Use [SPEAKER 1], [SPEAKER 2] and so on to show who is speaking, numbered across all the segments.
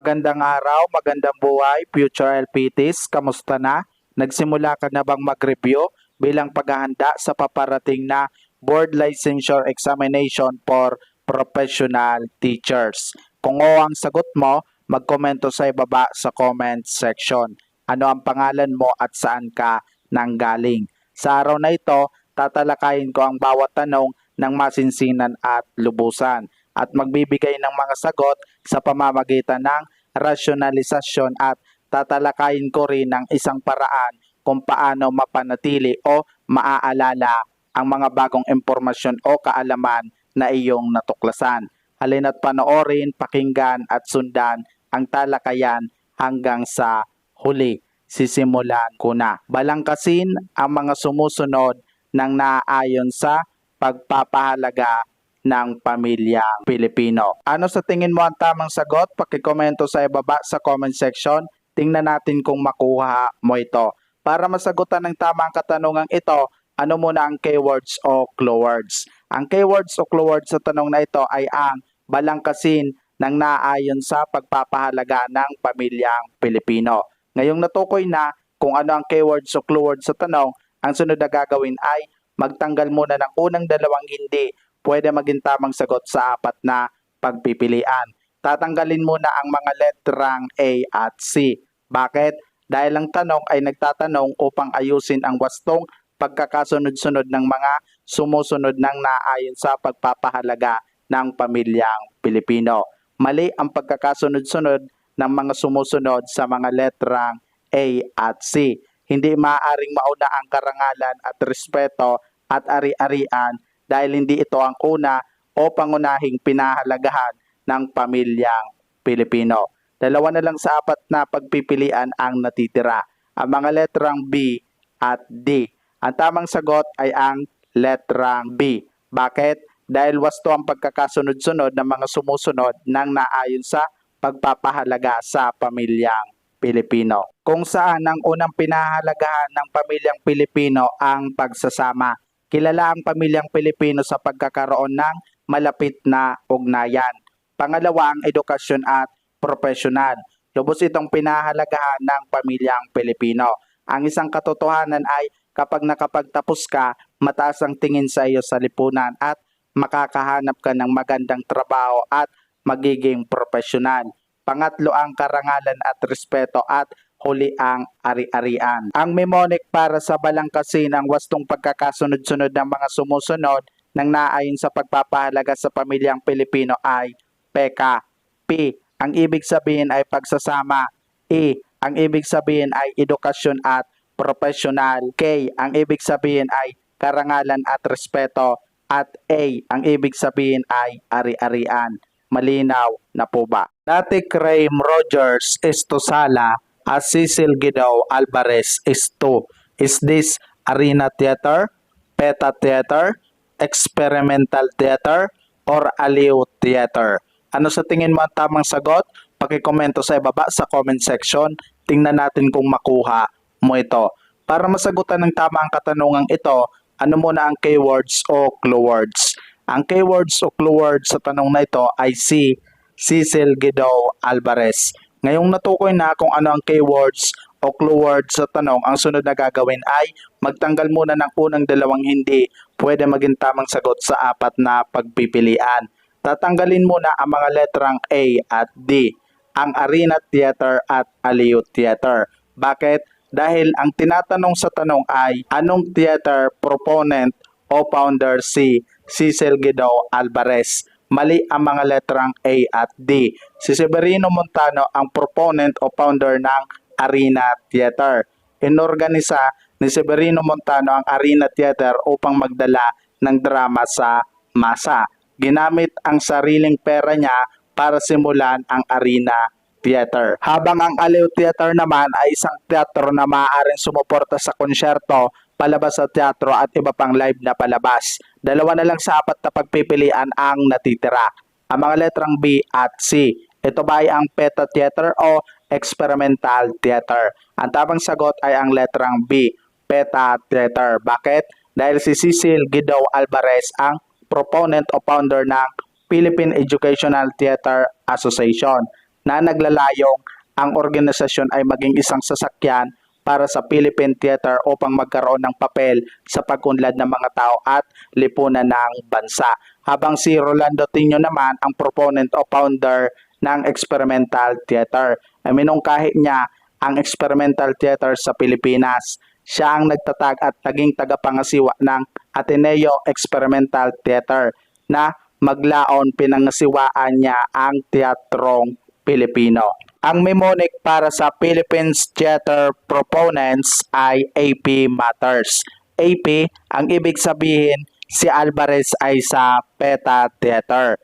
[SPEAKER 1] Magandang araw, magandang buhay, future LPTs. Kamusta na? Nagsimula ka na bang mag-review bilang paghahanda sa paparating na Board Licensure Examination for Professional Teachers? Kung oo ang sagot mo, magkomento sa ibaba sa comment section. Ano ang pangalan mo at saan ka nanggaling? Sa araw na ito, tatalakayin ko ang bawat tanong ng masinsinan at lubusan at magbibigay ng mga sagot sa pamamagitan ng rasyonalisasyon at tatalakayin ko rin ng isang paraan kung paano mapanatili o maaalala ang mga bagong impormasyon o kaalaman na iyong natuklasan. Halina't panoorin, pakinggan at sundan ang talakayan hanggang sa huli. Sisimulan ko na. Balangkasin ang mga sumusunod ng naaayon sa pagpapahalaga ng pamilyang Pilipino. Ano sa tingin mo ang tamang sagot? Pakikomento sa ibaba sa comment section. Tingnan natin kung makuha mo ito. Para masagutan ng tamang katanungang ito, ano muna ang keywords o clue words? Ang keywords o clue words sa tanong na ito ay ang balangkasin ng naayon sa pagpapahalaga ng pamilyang Pilipino. Ngayong natukoy na kung ano ang keywords o clue words sa tanong, ang sunod na gagawin ay magtanggal muna ng unang dalawang hindi pwede maging tamang sagot sa apat na pagpipilian. Tatanggalin muna ang mga letrang A at C. Bakit? Dahil ang tanong ay nagtatanong upang ayusin ang wastong pagkakasunod-sunod ng mga sumusunod ng naayon sa pagpapahalaga ng pamilyang Pilipino. Mali ang pagkakasunod-sunod ng mga sumusunod sa mga letrang A at C. Hindi maaaring mauna ang karangalan at respeto at ari-arian dahil hindi ito ang una o pangunahing pinahalagahan ng pamilyang Pilipino. Dalawa na lang sa apat na pagpipilian ang natitira, ang mga letrang B at D. Ang tamang sagot ay ang letrang B. Bakit? Dahil wasto ang pagkakasunod-sunod ng mga sumusunod ng naayon sa pagpapahalaga sa pamilyang Pilipino. Kung saan ang unang pinahalagahan ng pamilyang Pilipino ang pagsasama. Kilala ang pamilyang Pilipino sa pagkakaroon ng malapit na ugnayan. Pangalawa, ang edukasyon at profesional. Lubos itong pinahalagahan ng pamilyang Pilipino. Ang isang katotohanan ay kapag nakapagtapos ka, mataas ang tingin sa iyo sa lipunan at makakahanap ka ng magandang trabaho at magiging profesional. Pangatlo, ang karangalan at respeto at huli ang ari-arian. Ang mnemonic para sa balangkasin ang wastong pagkakasunod-sunod ng mga sumusunod ng naayon sa pagpapahalaga sa pamilyang Pilipino ay PEKA. P. Ang ibig sabihin ay pagsasama. E. Ang ibig sabihin ay edukasyon at profesional. K. Ang ibig sabihin ay karangalan at respeto. At A. Ang ibig sabihin ay ari-arian. Malinaw na po ba? Dati Crame Rogers Estosala as Cecil Guido Alvarez is 2. Is this arena theater, peta theater, experimental theater, or aliw theater? Ano sa tingin mo ang tamang sagot? Pakikomento sa ibaba sa comment section. Tingnan natin kung makuha mo ito. Para masagutan ng tama ang katanungang ito, ano muna ang keywords o clue words? Ang keywords o clue words sa tanong na ito ay si Cecil Guido Alvarez. Ngayong natukoy na kung ano ang keywords o clue words sa tanong, ang sunod na gagawin ay magtanggal muna ng unang dalawang hindi pwede maging tamang sagot sa apat na pagpipilian. Tatanggalin muna ang mga letrang A at D, ang arena theater at aliw theater. Bakit? Dahil ang tinatanong sa tanong ay anong theater proponent o founder si Cecil Guido Alvarez? Mali ang mga letrang A at D. Si Severino Montano ang proponent o founder ng Arena Theater. Inorganisa ni Severino Montano ang Arena Theater upang magdala ng drama sa masa. Ginamit ang sariling pera niya para simulan ang Arena Theater. Habang ang Aliw Theater naman ay isang teatro na maaaring sumuporta sa konsyerto, palabas sa teatro at iba pang live na palabas. Dalawa na lang sa apat na pagpipilian ang natitira. Ang mga letrang B at C. Ito ba ay ang peta theater o experimental theater? Ang tamang sagot ay ang letrang B, peta theater. Bakit? Dahil si Cecil Guido Alvarez ang proponent o founder ng Philippine Educational Theater Association. na naglalayong ang organisasyon ay maging isang sasakyan para sa Philippine Theater upang magkaroon ng papel sa pag-unlad ng mga tao at lipunan ng bansa. Habang si Rolando Tino naman ang proponent o founder ng experimental theater. Ay minungkahi niya ang experimental theater sa Pilipinas. Siya ang nagtatag at naging tagapangasiwa ng Ateneo Experimental Theater na maglaon pinangasiwaan niya ang teatrong Pilipino. Ang mnemonic para sa Philippines Theater proponents ay AP Matters. AP, ang ibig sabihin, si Alvarez ay sa PETA Theater.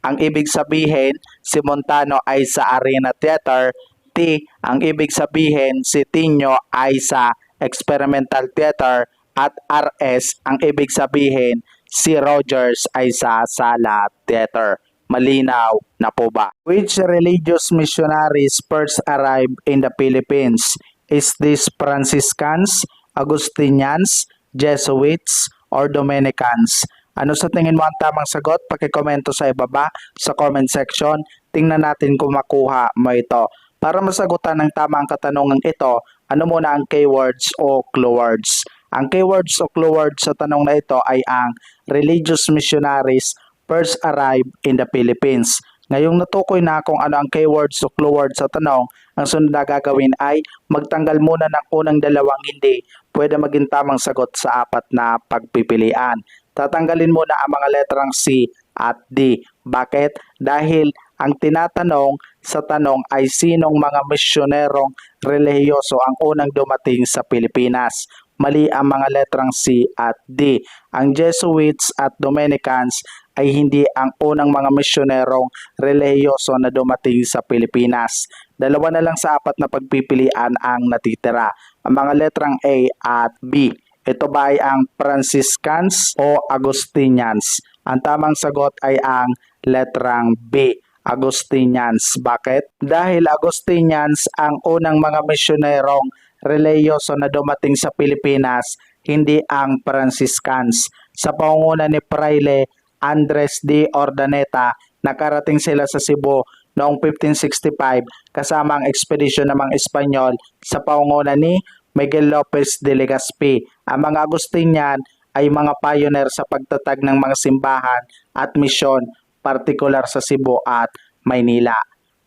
[SPEAKER 1] Ang ibig sabihin, si Montano ay sa Arena Theater. T, ang ibig sabihin, si Tino ay sa Experimental Theater. At RS, ang ibig sabihin, si Rogers ay sa Sala Theater. Malinaw na po ba? Which religious missionaries first arrived in the Philippines? Is this Franciscans, Augustinians, Jesuits, or Dominicans? Ano sa tingin mo ang tamang sagot? Pakikomento sa ibaba sa comment section. Tingnan natin kung makuha mo ito. Para masagutan ng tamang katanungan ito, ano muna ang keywords o clue words? Ang keywords o clue words sa tanong na ito ay ang religious missionaries first arrived in the Philippines. Ngayong natukoy na kung ano ang keywords o clue words sa tanong, ang sunod na gagawin ay magtanggal muna ng unang dalawang hindi pwede maging tamang sagot sa apat na pagpipilian. Tatanggalin muna ang mga letrang C at D. Bakit? Dahil ang tinatanong sa tanong ay sinong mga misyonerong relihiyoso ang unang dumating sa Pilipinas. Mali ang mga letrang C at D. Ang Jesuits at Dominicans ay hindi ang unang mga misyonerong relihiyoso na dumating sa Pilipinas. Dalawa na lang sa apat na pagpipilian ang natitira. Ang mga letrang A at B. Ito ba ay ang Franciscans o Augustinians? Ang tamang sagot ay ang letrang B. Augustinians. Bakit? Dahil Augustinians ang unang mga misyonerong relihiyoso na dumating sa Pilipinas, hindi ang Franciscans. Sa pangunguna ni Fraile Andres de Ordaneta, nakarating sila sa Cebu noong 1565 kasama ang ekspedisyon ng mga Espanyol sa pangunguna ni Miguel Lopez de Legazpi. Ang mga Agustinian ay mga pioneer sa pagtatag ng mga simbahan at misyon, partikular sa Cebu at Maynila.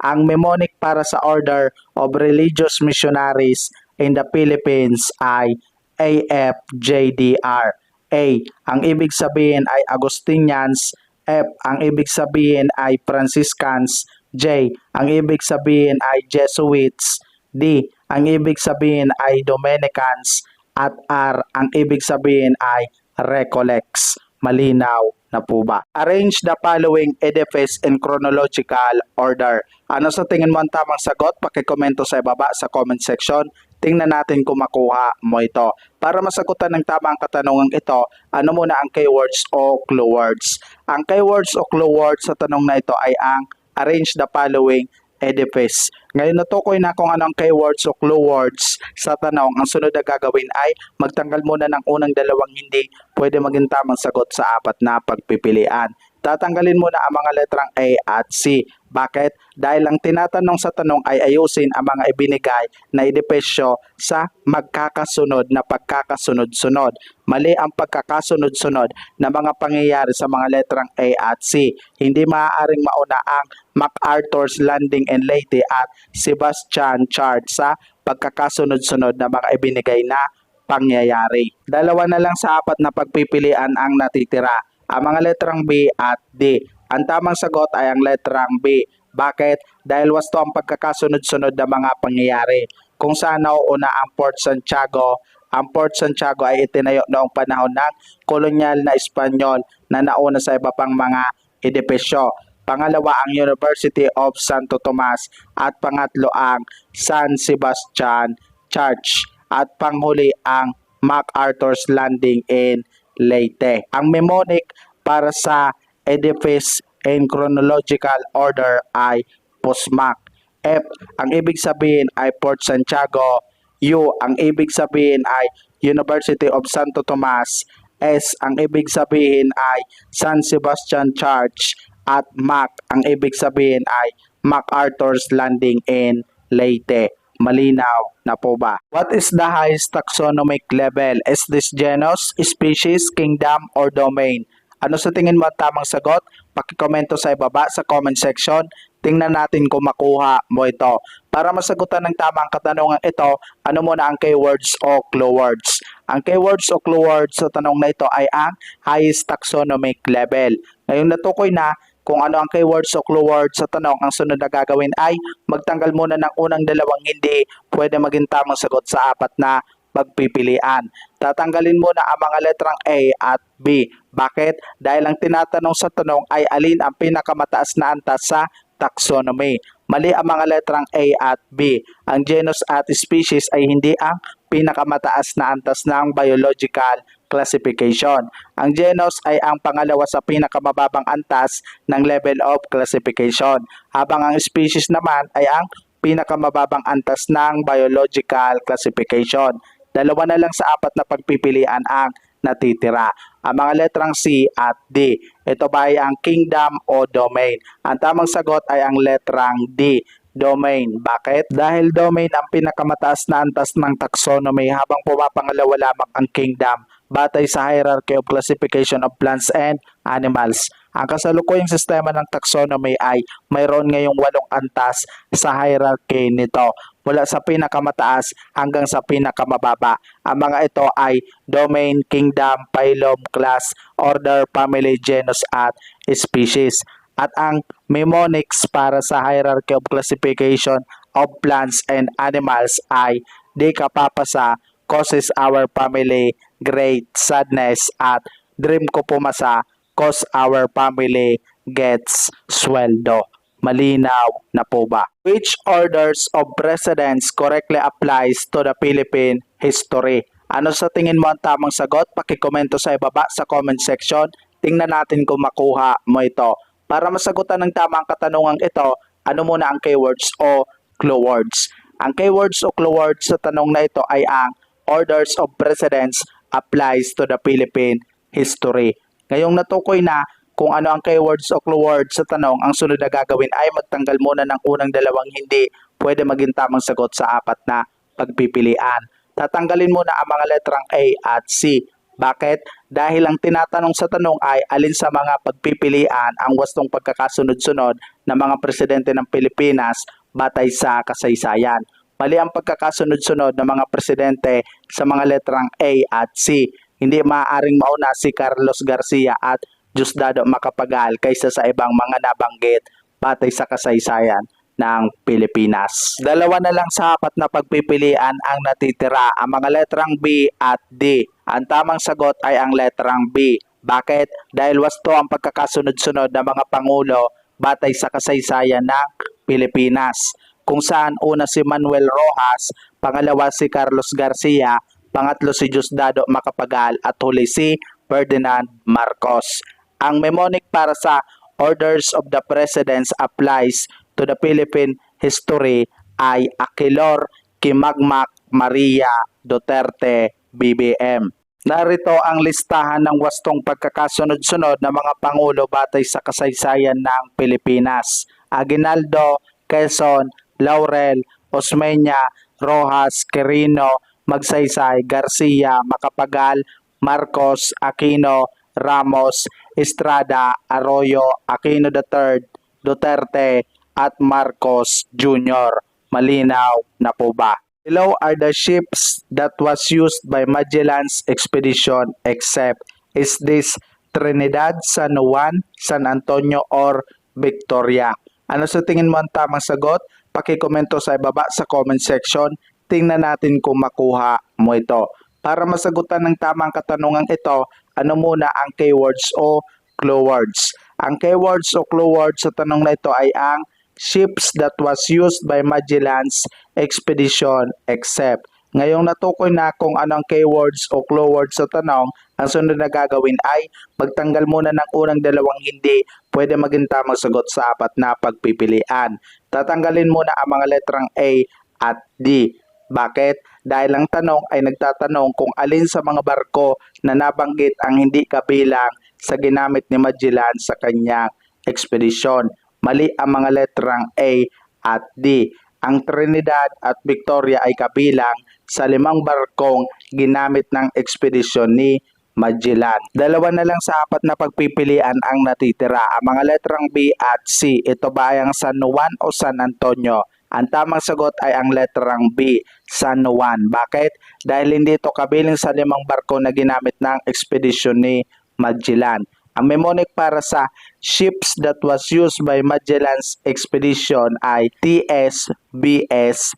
[SPEAKER 1] Ang mnemonic para sa Order of Religious Missionaries in the Philippines ay AFJDR. A, ang ibig sabihin ay Augustinians. F, ang ibig sabihin ay Franciscans. J, ang ibig sabihin ay Jesuits. D, ang ibig sabihin ay Dominicans. At R, ang ibig sabihin ay Recollects. Malinaw na po ba? Arrange the following edifice in chronological order. Ano sa tingin mo ang tamang sagot? Pakikomento sa ibaba sa comment section. Tingnan natin kung makuha mo ito. Para masagutan ng tamang katanungan ito, ano muna ang keywords o clue words? Ang keywords o clue words sa tanong na ito ay ang arrange the following edifice. Ngayon natukoy na kung anong keywords o clue words sa tanong. Ang sunod na gagawin ay magtanggal muna ng unang dalawang hindi pwede maging tamang sagot sa apat na pagpipilian. Tatanggalin muna ang mga letrang A at C. Bakit? Dahil ang tinatanong sa tanong ay ayusin ang mga ibinigay na edipesyo sa magkakasunod na pagkakasunod-sunod. Mali ang pagkakasunod-sunod na mga pangyayari sa mga letrang A at C. Hindi maaaring mauna ang MacArthur's Landing in Leyte at Sebastian Church sa pagkakasunod-sunod na mga ibinigay na pangyayari. Dalawa na lang sa apat na pagpipilian ang natitira. Ang mga letrang B at D. Ang tamang sagot ay ang letrang B. Bakit? Dahil wasto ang pagkakasunod-sunod na mga pangyayari. Kung saan nauuna ang Fort Santiago. Ang Fort Santiago ay itinayo noong panahon ng kolonyal na Espanyol na nauna sa iba pang mga edipesyo. Pangalawa ang University of Santo Tomas at pangatlo ang San Sebastian Church at panghuli ang MacArthur's Landing in Leyte. Ang mnemonic para sa edifice in chronological order ay POSMAC. F, ang ibig sabihin ay Fort Santiago. U, ang ibig sabihin ay University of Santo Tomas. S, ang ibig sabihin ay San Sebastian Church. At MAC, ang ibig sabihin ay MacArthur's Landing in Leyte. Malinaw na po ba? What is the highest taxonomic level? Is this genus, species, kingdom, or domain? Ano sa tingin mo ang tamang sagot? Pakikomento sa ibaba sa comment section. Tingnan natin kung makuha mo ito. Para masagutan ng tamang katanungan ito, ano muna ang keywords o clue words? Ang keywords o clue words sa tanong na ito ay ang highest taxonomic level. Ngayong natukoy na kung ano ang keywords o clue words sa tanong, ang sunod na gagawin ay magtanggal muna ng unang dalawang hindi pwede maging tamang sagot sa apat na pagpipilian. Tatanggalin muna ang mga letrang A at B. Bakit? Dahil ang tinatanong sa tanong ay alin ang pinakamataas na antas sa taxonomy. Mali ang mga letrang A at B. Ang genus at species ay hindi ang pinakamataas na antas ng biological classification. Ang genus ay ang pangalawa sa pinakamababang antas ng level of classification, habang ang species naman ay ang pinakamababang antas ng biological classification. Dalawa na lang sa apat na pagpipilian ang natitira. Ang mga letrang C at D. Ito ba ay ang kingdom o domain? Ang tamang sagot ay ang letrang D, domain. Bakit? Dahil domain ang pinakamataas na antas ng taxonomy, habang pumapangalawa lamang ang kingdom batay sa hierarchy of classification of plants and animals. Ang kasalukuyang sistema ng taxonomy ay mayroon ngayong 8 antas sa hierarchy nito, mula sa pinakamataas hanggang sa pinakamababa. Ang mga ito ay domain, kingdom, phylum, class, order, family, genus at species. At ang mnemonics para sa hierarchy of classification of plants and animals ay di ka papasa, causes our family great sadness, at dream ko pumasa, cause our family gets sweldo. Malinaw na po ba? Which orders of precedence correctly applies to the Philippine history? Ano sa tingin mo ang tamang sagot? Pakikomento sa ibaba sa comment section. Tingnan natin kung makuha mo ito. Para masagutan ng tamang katanungang ito, ano muna ang keywords o clue words? Ang keywords o clue words sa tanong na ito ay ang orders of precedence applies to the Philippine history. Ngayong natukoy na kung ano ang keywords o clue words sa tanong, ang sunod na gagawin ay magtanggal muna ng unang dalawang hindi pwede maging tamang sagot sa apat na pagpipilian. Tatanggalin muna ang mga letrang A at C. Bakit? Dahil ang tinatanong sa tanong ay alin sa mga pagpipilian ang wastong pagkakasunod-sunod ng mga presidente ng Pilipinas batay sa kasaysayan. Mali ang pagkakasunod-sunod ng mga presidente sa mga letrang A at C. Hindi maaaring mauna si Carlos Garcia at Diosdado Macapagal kaysa sa ibang mga nabanggit batay sa kasaysayan ng Pilipinas. Dalawa na lang sa apat na pagpipilian ang natitira, ang mga letrang B at D. Ang tamang sagot ay ang letrang B. Bakit? Dahil wasto ang pagkakasunod-sunod ng mga pangulo batay sa kasaysayan ng Pilipinas, kung saan una si Manuel Rojas, pangalawa si Carlos Garcia, pangatlo si Diosdado Macapagal at huli si Ferdinand Marcos. Ang mnemonic para sa orders of the presidents applies to the Philippine history ay Aquilor, Kimagmak, Maria, Duterte, BBM. Narito ang listahan ng wastong pagkakasunod-sunod ng mga pangulo batay sa kasaysayan ng Pilipinas: Aguinaldo, Quezon, Laurel, Osmeña, Rojas, Quirino, Magsaysay, Garcia, Macapagal, Marcos, Aquino, Ramos, Estrada, Arroyo, Aquino III, Duterte, at Marcos Jr. Malinaw na po ba? Below are the ships that was used by Magellan's expedition except. Is this Trinidad, San Juan, San Antonio, or Victoria? Ano sa tingin mo ang tamang sagot? Pakikomento sa ibaba sa comment section. Tingnan natin kung makuha mo ito. Para masagutan ng tamang katanungan ito, ano muna ang keywords o clue words? Ang keywords o clue words sa tanong na ito ay ang ships that was used by Magellan's expedition except. Ngayong natukoy na kung anong keywords o clue words sa tanong, ang sunod na gagawin ay magtanggal muna ng unang dalawang hindi pwede maging tamang sagot sa apat na pagpipilian. Tatanggalin muna ang mga letrang A at D. Bakit? Dahil ang tanong ay nagtatanong kung alin sa mga barko na nabanggit ang hindi kabilang sa ginamit ni Magellan sa kanyang ekspedisyon. Mali ang mga letrang A at D. Ang Trinidad at Victoria ay kabilang sa 5 barkong ginamit ng ekspedisyon ni Magellan. Dalawa na lang sa 4 na pagpipilian ang natitira. Ang mga letrang B at C, ito ba ay ang San Juan o San Antonio? Ang tamang sagot ay ang letrang B, San Juan. Bakit? Dahil hindi ito kabilang sa 5 barko na ginamit ng ekspedisyon ni Magellan. Ang mnemonic para sa ships that was used by Magellan's expedition ay TSBS-C.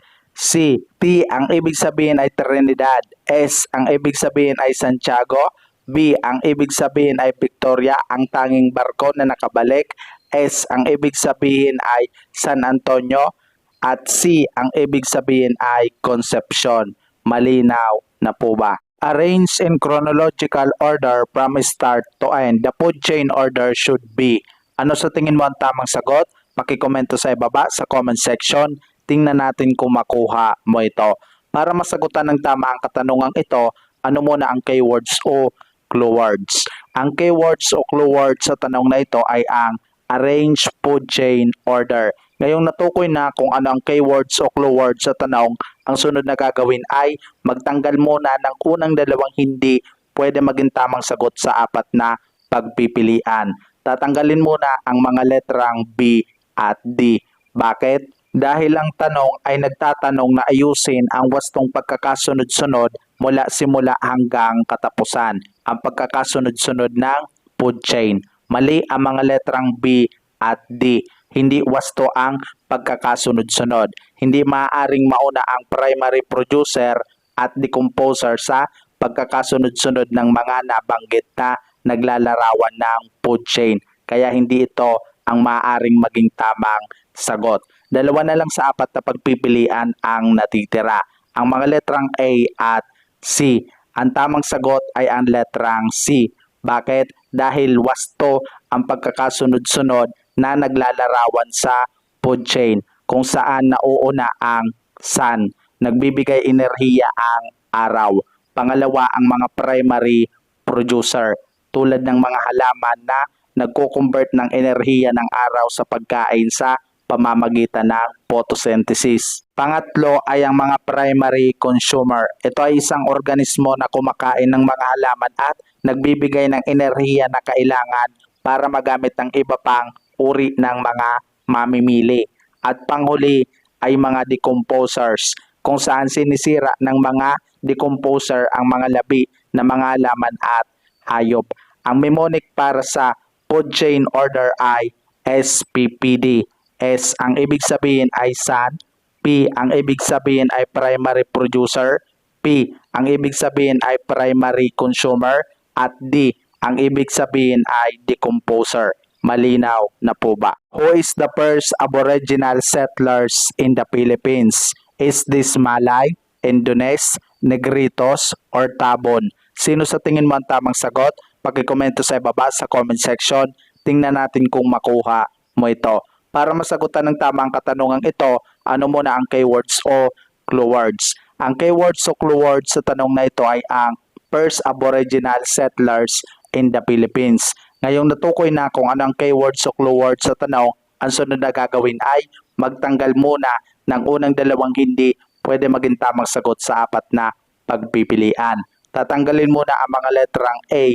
[SPEAKER 1] T ang ibig sabihin ay Trinidad, S ang ibig sabihin ay Santiago, B ang ibig sabihin ay Victoria, ang tanging barko na nakabalik, S ang ibig sabihin ay San Antonio, at C ang ibig sabihin ay Concepcion. Malinaw na po ba? Arrange in chronological order from start to end. The food chain order should be. Ano sa tingin mo ang tamang sagot? Pakikomento sa ibaba sa comment section. Tingnan natin kung makuha mo ito. Para masagutan ng tama ang katanungang ito, ano muna ang keywords o clue words? Ang keywords o clue words sa tanong na ito ay ang arrange food chain order. Ngayong natukoy na kung ano ang keywords o clue words sa tanong, ang sunod na gagawin ay magtanggal muna ng unang dalawang hindi pwede maging tamang sagot sa 4 na pagpipilian. Tatanggalin muna ang mga letrang B at D. Bakit? Dahil ang tanong ay nagtatanong na ayusin ang wastong pagkakasunod-sunod mula simula hanggang katapusan. Ang pagkakasunod-sunod ng food chain. Mali ang mga letrang B at D. Hindi wasto ang pagkakasunod-sunod. Hindi maaaring mauna ang primary producer at decomposer sa pagkakasunod-sunod ng mga nabanggit na naglalarawan ng food chain. Kaya hindi ito ang maaaring maging tamang sagot. Dalawa na lang sa 4 na pagpipilian ang natitira. Ang mga letrang A at C. Ang tamang sagot ay ang letrang C. Bakit? Dahil wasto ang pagkakasunod-sunod na naglalarawan sa food chain kung saan nauuna ang sun, nagbibigay enerhiya ang araw. Pangalawa ang mga primary producer tulad ng mga halaman na nagko-convert ng enerhiya ng araw sa pagkain sa pamamagitan ng photosynthesis. Pangatlo ay ang mga primary consumer. Ito ay isang organismo na kumakain ng mga halaman at nagbibigay ng enerhiya na kailangan para magamit ng iba pang uri ng mga mamimili. At panghuli ay mga decomposers kung saan sinisira ng mga decomposer ang mga labi ng mga halaman at hayop. Ang mnemonic para sa food chain order ay SPPD. S ang ibig sabihin ay sun, P ang ibig sabihin ay primary producer, P ang ibig sabihin ay primary consumer, at D ang ibig sabihin ay decomposer. Malinaw na po ba? Who is the first aboriginal settlers in the Philippines? Is this Malay, Indones, Negritos, or Tabon? Sino sa tingin mo ang tamang sagot? Pakikomento sa ibaba sa comment section. Tingnan natin kung makuha mo ito. Para masagutan ng tama ang katanungang ito, ano muna ang keywords o clue words? Ang keywords o clue words sa tanong na ito ay ang first aboriginal settlers in the Philippines. Ngayong natukoy na kung ano ang keywords o clue words sa tanong, ang sunod na gagawin ay magtanggal muna ng unang dalawang hindi pwede maging tamang sagot sa 4 na pagpipilian. Tatanggalin muna ang mga letrang A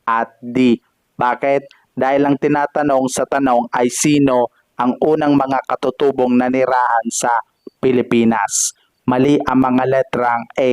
[SPEAKER 1] at D. Bakit? Dahil ang tinatanong sa tanong ay sino ang unang mga katutubong nanirahan sa Pilipinas. Mali ang mga letrang A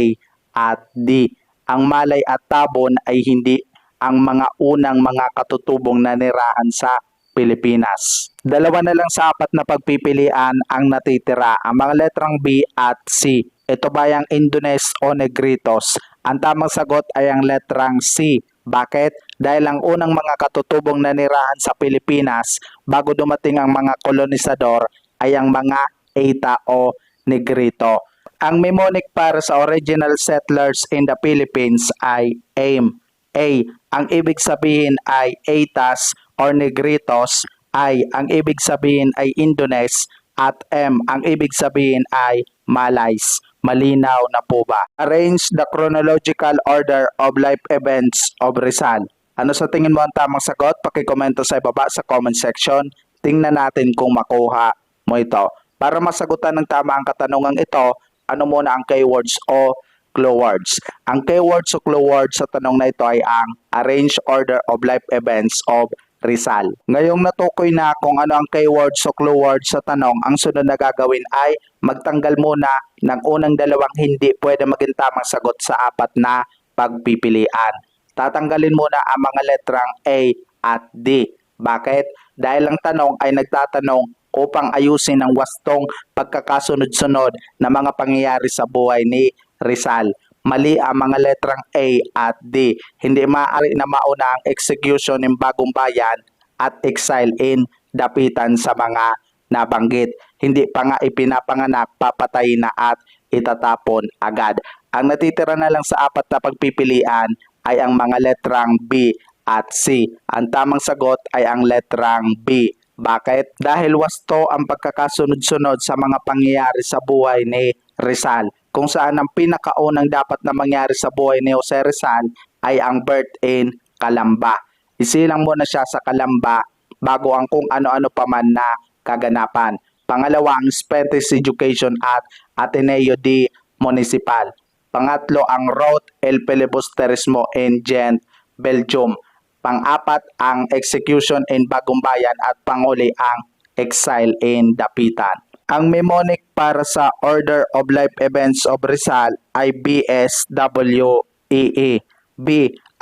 [SPEAKER 1] at D. Ang Malay at Tabon ay hindi ang mga unang mga katutubong nanirahan sa Pilipinas. Dalawa na lang sa 4 na pagpipilian ang natitira, ang mga letrang B at C. Ito ba ang Indones o Negritos? Ang tamang sagot ay ang letrang C. Bakit? Dahil ang unang mga katutubong nanirahan sa Pilipinas bago dumating ang mga kolonisador ay ang mga Eta o Negrito. Ang mnemonic para sa original settlers in the Philippines ay AIM. A, ang ibig sabihin ay Etas or Negritos, I, ang ibig sabihin ay Indones, at M, ang ibig sabihin ay Malays. Malinaw na po ba? Arrange the chronological order of life events of Rizal. Ano sa tingin mo ang tamang sagot? Pakikomento sa ibaba sa comment section. Tingnan natin kung makuha mo ito. Para masagutan ng tama ang katanungang ito, ano muna ang keywords o clue words? Ang keywords o clue words sa tanong na ito ay ang arrange order of life events of Rizal. Ngayong natukoy na kung ano ang keywords o clue words sa tanong, ang sunod na gagawin ay magtanggal muna ng unang dalawang hindi pwede maging tamang sagot sa apat na pagpipilian. Tatanggalin muna ang mga letrang A at D. Bakit? Dahil ang tanong ay nagtatanong upang ayusin ang wastong pagkakasunod-sunod na mga pangyayari sa buhay ni Rizal. Mali ang mga letrang A at D. Hindi maaari na mauna ang execution ng Bagong Bayan at exile in Dapitan sa mga nabanggit. Hindi pa nga ipinapanganak, papatayin na at itatapon agad. Ang natitira na lang sa apat na pagpipilian ay ang mga letrang B at C. Ang tamang sagot ay ang letrang B. Bakit? Dahil wasto ang pagkakasunod-sunod sa mga pangyayari sa buhay ni Rizal, kung saan ang pinakaunang dapat na mangyari sa buhay ni Jose Rizal ay ang birth in Calamba. Isilang muna siya sa Calamba bago ang kung ano-ano pa man na kaganapan. Pangalawa, ang Spanish education at Ateneo de Municipal. Pangatlo, ang Route El Filibusterismo in Ghent, Belgium. Pang-apat, ang execution in Bagong Bayan at panghuli ang exile in Dapitan. Ang mnemonic para sa Order of Life Events of Rizal ay BSWEE. B,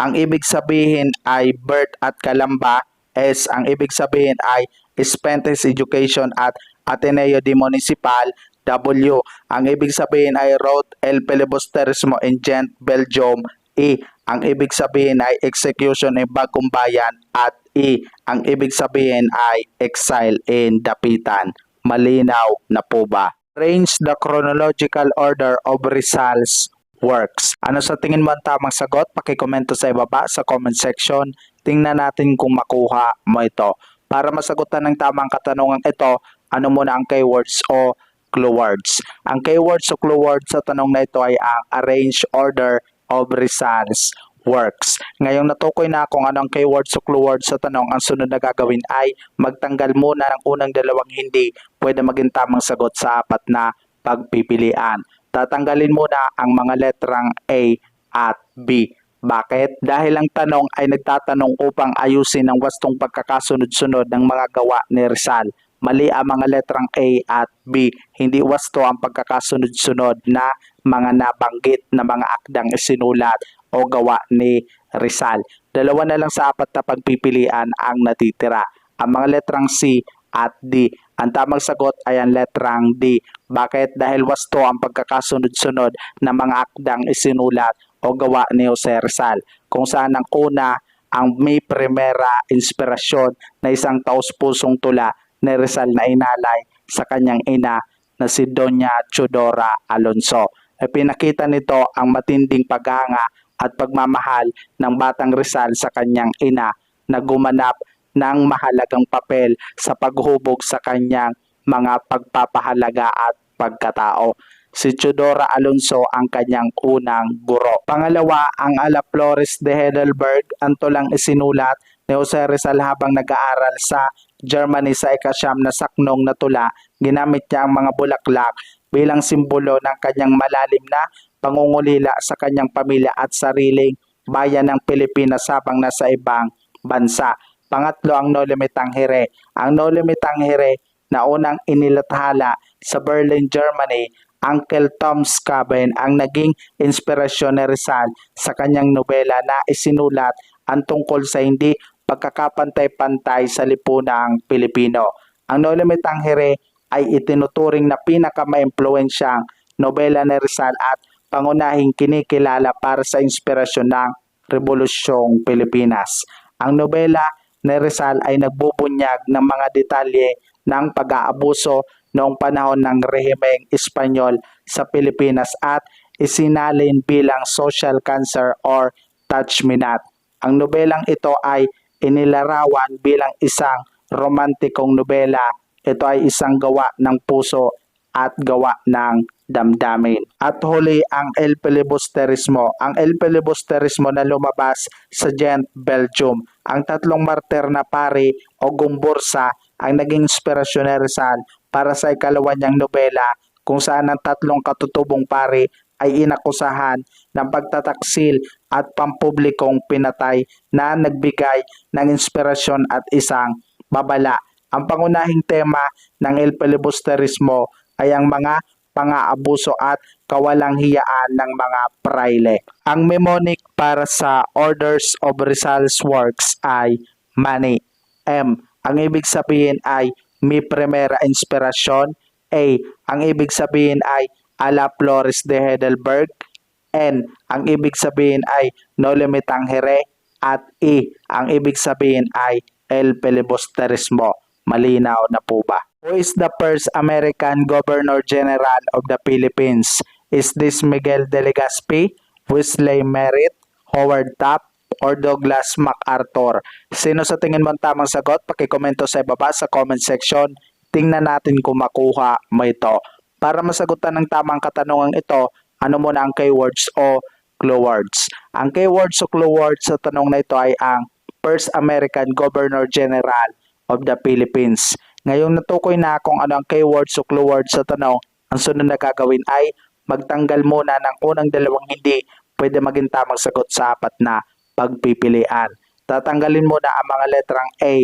[SPEAKER 1] ang ibig sabihin ay birth at Calamba. S, ang ibig sabihin ay Spanish education at Ateneo de Municipal. W, ang ibig sabihin ay Route El Filibusterismo in Ghent, Belgium. E, ang ibig sabihin ay execution in Bagong Bayan. At E, ang ibig sabihin ay exile in Dapitan. Malinaw na po ba? Arrange the chronological order of Rizal's works. Ano sa tingin mo ang tamang sagot? Pakikomento sa ibaba sa comment section. Tingnan natin kung makuha mo ito. Para masagutan ng tamang katanungan ito, ano muna ang keywords o clue words? Ang keywords o clue words sa tanong na ito ay ang arrange order of Rizal's works. Ngayong natukoy na kung anong keywords o clue words sa tanong, ang sunod na gagawin ay magtanggal muna ng unang dalawang hindi pwede maging tamang sagot sa apat na pagpipilian. Tatanggalin muna ang mga letrang A at B. Bakit? Dahil ang tanong ay nagtatanong upang ayusin ang wastong pagkakasunod-sunod ng mga gawa ni Rizal. Mali ang mga letrang A at B. Hindi wasto ang pagkakasunod-sunod na mga nabanggit na mga akdang isinulat o gawa ni Rizal. Dalawa na lang sa apat na pagpipilian ang natitira. Ang mga letrang C at D. Ang tamang sagot ay ang letrang D. Bakit? Dahil wasto ang pagkakasunod-sunod na mga akdang isinulat o gawa ni Jose Rizal, kung saan ang una ang may primera inspirasyon na isang taus-pusong tula ni Rizal na inalay sa kanyang ina na si Doña Teodora Alonso. Pinakita nito ang matinding paghanga at pagmamahal ng batang Rizal sa kanyang ina na gumanap ng mahalagang papel sa paghubog sa kanyang mga pagpapahalaga at pagkatao. Si Teodora Alonso ang kanyang unang guro. Pangalawa, ang Ala Flores de Heidelberg, ang tulang isinulat ni Jose Rizal habang nag-aaral sa Germany sa ikasyam na saknong na tula. Ginamit niya ang mga bulaklak bilang simbolo ng kanyang malalim na pangungulila sa kanyang pamilya at sariling bayan ng Pilipinas habang nasa ibang bansa. Pangatlo, ang Noli Me Tangere. Ang Noli Me Tangere na unang inilathala sa Berlin, Germany, Uncle Tom's Cabin ang naging inspirasyon ni Rizal sa kanyang nobela na isinulat ang tungkol sa hindi pagkakapantay-pantay sa lipunang Pilipino. Ang Noli Me Tangere ay itinuturing na pinakamaimpluwensyang nobela ni Rizal at pangunahing kinikilala para sa inspirasyon ng Rebolusyong Pilipinas. Ang nobela ni Rizal ay nagbubunyag ng mga detalye ng pag-aabuso noong panahon ng rehimeng Espanyol sa Pilipinas at isinalin bilang social cancer or touch me not. Ang nobelang ito ay inilarawan bilang isang romantikong nobela. Ito ay isang gawa ng puso at gawa ng damdamin. At huli, ang El Filibusterismo. Ang El Filibusterismo na lumabas sa Ghent, Belgium. Ang tatlong martir na pari o gumbursa ang naging inspirasyon ni Rizal para sa ikalawa niyang nobela kung saan ang tatlong katutubong pari ay inakusahan ng pagtataksil at pampublikong pinatay na nagbigay ng inspirasyon at isang babala. Ang pangunahing tema ng El Filibusterismo ay ang mga pang-aabuso at kawalang hiyaan ng mga praile. Ang mnemonic para sa Orders of Rizal's works ay Mani. M. Ang ibig sabihin ay Mi Primera Inspiración. A. Ang ibig sabihin ay A la Flores de Heidelberg. N. Ang ibig sabihin ay No le metangere. At E. Ang ibig sabihin ay El Filibusterismo. Malinaw na po ba? Who is the first American Governor General of the Philippines? Is this Miguel de Legazpi, Wesley Merritt, Howard Taft, or Douglas MacArthur? Sino sa tingin mo ang tamang sagot? Pakikomento sa ibaba sa comment section. Tingnan natin kung makuha mo ito. Para masagutan ng tamang katanungan ito, ano muna ang keywords o clue words? Ang keywords o clue words sa tanong na ito ay ang first American Governor General of the Philippines. Ngayong natukoy na kung ano ang keywords o clue words sa tanong, ang sunod na gagawin ay magtanggal muna ng unang dalawang hindi pwede maging tamang sagot sa apat na pagpipilian. Tatanggalin muna ang mga letrang A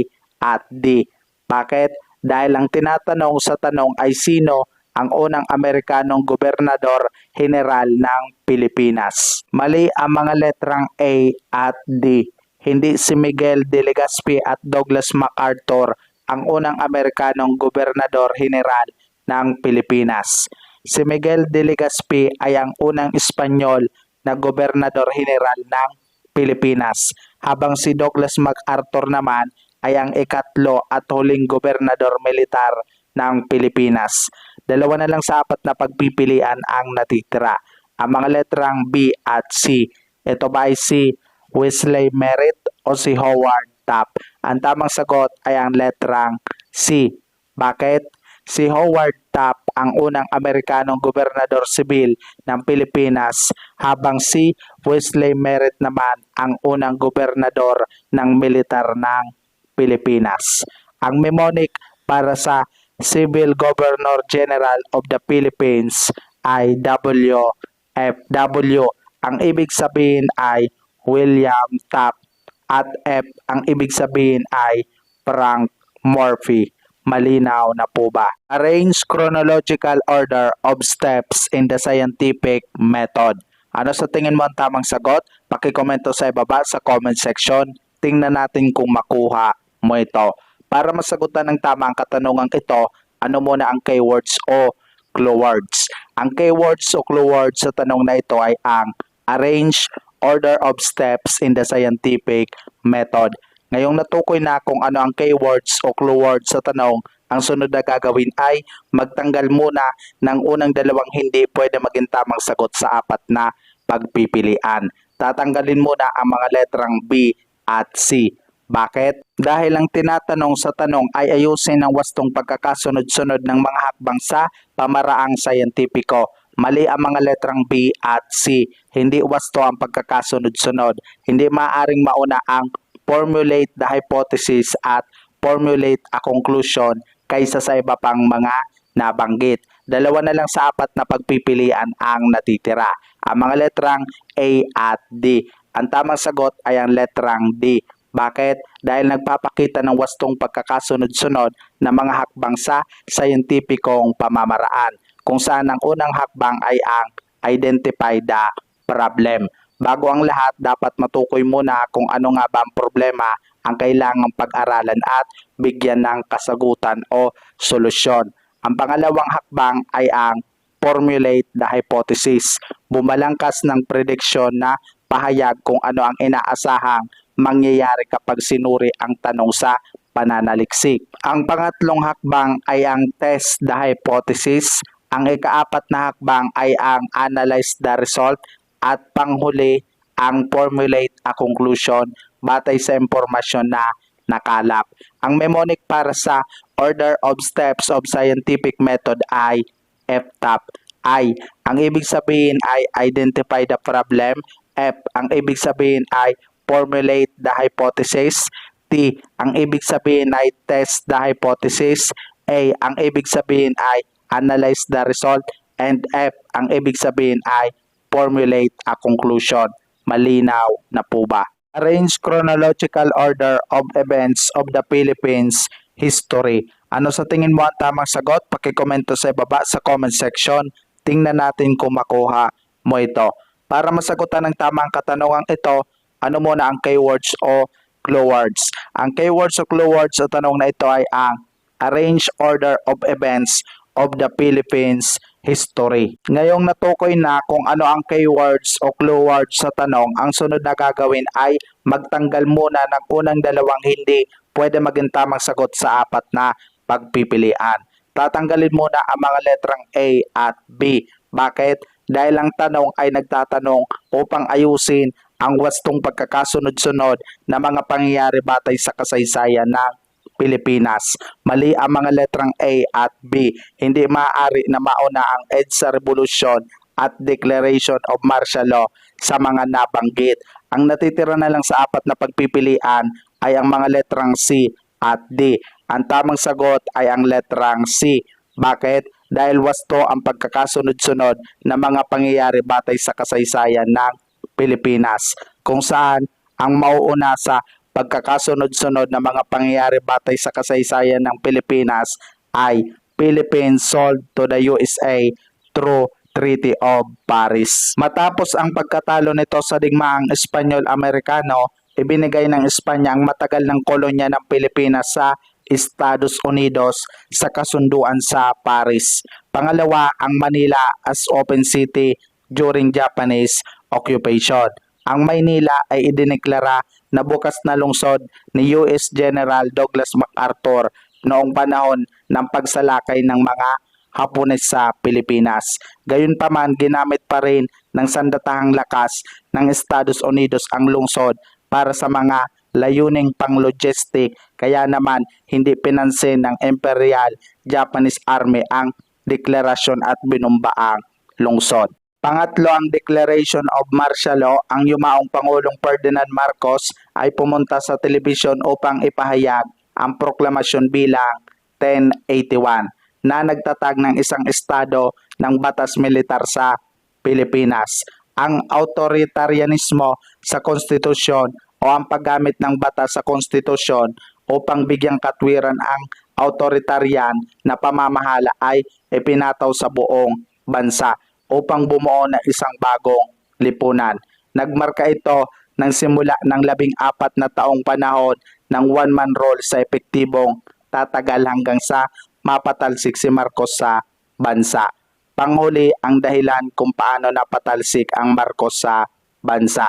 [SPEAKER 1] at D. Bakit? Dahil ang tinatanong sa tanong ay sino ang unang Amerikanong gobernador general ng Pilipinas. Mali ang mga letrang A at D. Hindi si Miguel de Legazpi at Douglas MacArthur ang unang Amerikanong gobernador general ng Pilipinas. Si Miguel de Legazpi ay ang unang Espanyol na gobernador general ng Pilipinas, habang si Douglas MacArthur naman ay ang ikatlo at huling gobernador militar ng Pilipinas. Dalawa na lang sa apat na pagpipilian ang natitira. Ang mga letrang B at C. Ito ba ay si Wesley Merritt o si Howard Taft? Ang tamang sagot ay ang letrang C. Bakit? Si Howard Taft ang unang Amerikanong gobernador sibil ng Pilipinas, habang si Wesley Merritt naman ang unang gobernador ng militar ng Pilipinas. Ang mnemonic para sa Civil Governor General of the Philippines ay WFW. Ang ibig sabihin ay William Taft at F ang ibig sabihin ay Frank Murphy. Malinaw na po ba? Arrange chronological order of steps in the scientific method. Ano sa tingin mo ang tamang sagot? Pakikomento sa ibaba sa comment section. Tingnan natin kung makuha mo ito. Para masagutan ng tamang katanungang ito, ano muna ang keywords o clue words? Ang keywords o clue words sa tanong na ito ay ang arrange order of steps in the scientific method. Ngayong natukoy na kung ano ang keywords o clue words sa tanong, ang sunod na gagawin ay magtanggal muna ng unang dalawang hindi pwede maging tamang sagot sa apat na pagpipilian. Tatanggalin muna ang mga letrang B at C. Bakit? Dahil ang tinatanong sa tanong ay ayusin ang wastong pagkakasunod-sunod ng mga hakbang sa pamaraang sayentipiko. Mali ang mga letrang B at C. Hindi wasto ang pagkakasunod-sunod. Hindi maaaring mauna ang formulate the hypothesis at formulate a conclusion kaysa sa iba pang mga nabanggit. Dalawa na lang sa apat na pagpipilian ang natitira. Ang mga letrang A at D. Ang tamang sagot ay ang letrang D. Bakit? Dahil nagpapakita ng wastong pagkakasunod-sunod ng mga hakbang sa sayentipikong pamamaraan, kung saan ang unang hakbang ay ang identify the problem. Bago ang lahat, dapat matukoy muna kung ano nga ba ang problema ang kailangang pag-aralan at bigyan ng kasagutan o solusyon. Ang pangalawang hakbang ay ang formulate the hypothesis. Bumalangkas ng prediksyon na pahayag kung ano ang inaasahang mangyayari kapag sinuri ang tanong sa pananaliksik. Ang pangatlong hakbang ay ang test the hypothesis. Ang ikaapat na hakbang ay ang analyze the result. At panghuli, ang formulate a conclusion batay sa impormasyon na nakalap. Ang mnemonic para sa order of steps of scientific method ay FTAP. I, ang ibig sabihin ay identify the problem. F, ang ibig sabihin ay formulate the hypothesis. T. Ang ibig sabihin ay test the hypothesis. A. Ang ibig sabihin ay analyze the result. And F. Ang ibig sabihin ay formulate a conclusion. Malinaw na po ba? Arrange chronological order of events of the Philippines history. Ano sa tingin mo ang tamang sagot? Pakikomento sa ibaba sa comment section. Tingnan natin kung makuha mo ito. Para masagutan ng tamang katanungang ito, ano muna ang keywords o clue words? Ang keywords o clue words sa tanong na ito ay ang arrange order of events of the Philippines history. Ngayong natukoy na kung ano ang keywords o clue words sa tanong, ang sunod na gagawin ay magtanggal muna ng unang dalawang hindi pwede maging tamang sagot sa apat na pagpipilian. Tatanggalin muna ang mga letrang A at B. Bakit? Dahil ang tanong ay nagtatanong upang ayusin ang wastong pagkakasunod-sunod na mga pangyayari batay sa kasaysayan ng Pilipinas. Mali ang mga letrang A at B. Hindi maaari na mauna ang EDSA Revolution at Declaration of Martial Law sa mga nabanggit. Ang natitira na lang sa apat na pagpipilian ay ang mga letrang C at D. Ang tamang sagot ay ang letrang C. Bakit? Dahil wasto ang pagkakasunod-sunod na mga pangyayari batay sa kasaysayan ng Pilipinas, kung saan ang mauuna sa pagkakasunod-sunod na mga pangyayari batay sa kasaysayan ng Pilipinas ay Philippines sold to the USA through Treaty of Paris. Matapos ang pagkatalo nito sa digmaang Espanyol-Amerikano, ibinigay ng Espanya ang matagal ng kolonya ng Pilipinas sa Estados Unidos sa kasunduan sa Paris. Pangalawa, ang Manila as open city during Japanese occupation. Ang Maynila ay idineklara na bukas na lungsod ni US General Douglas MacArthur noong panahon ng pagsalakay ng mga Hapones sa Pilipinas. Gayunpaman, ginamit pa rin ng sandatahang lakas ng Estados Unidos ang lungsod para sa mga layuning pang-logistic, kaya naman hindi pinansin ng Imperial Japanese Army ang deklarasyon at binumba ang lungsod. Pangatlo, ang Declaration of Martial Law. Ang yumaong Pangulong Ferdinand Marcos ay pumunta sa telebisyon upang ipahayag ang proklamasyon bilang 1081 na nagtatag ng isang estado ng batas militar sa Pilipinas. Ang authoritarianismo sa konstitusyon o ang paggamit ng batas sa konstitusyon upang bigyang katwiran ang authoritarian na pamamahala ay ipinataw sa buong bansa upang bumuo ng isang bagong lipunan. Nagmarka ito ng simula ng 14 na taong panahon ng one-man rule sa epektibong tatagal hanggang sa mapatalsik si Marcos sa bansa. Panghuli, ang dahilan kung paano napatalsik ang Marcos sa bansa,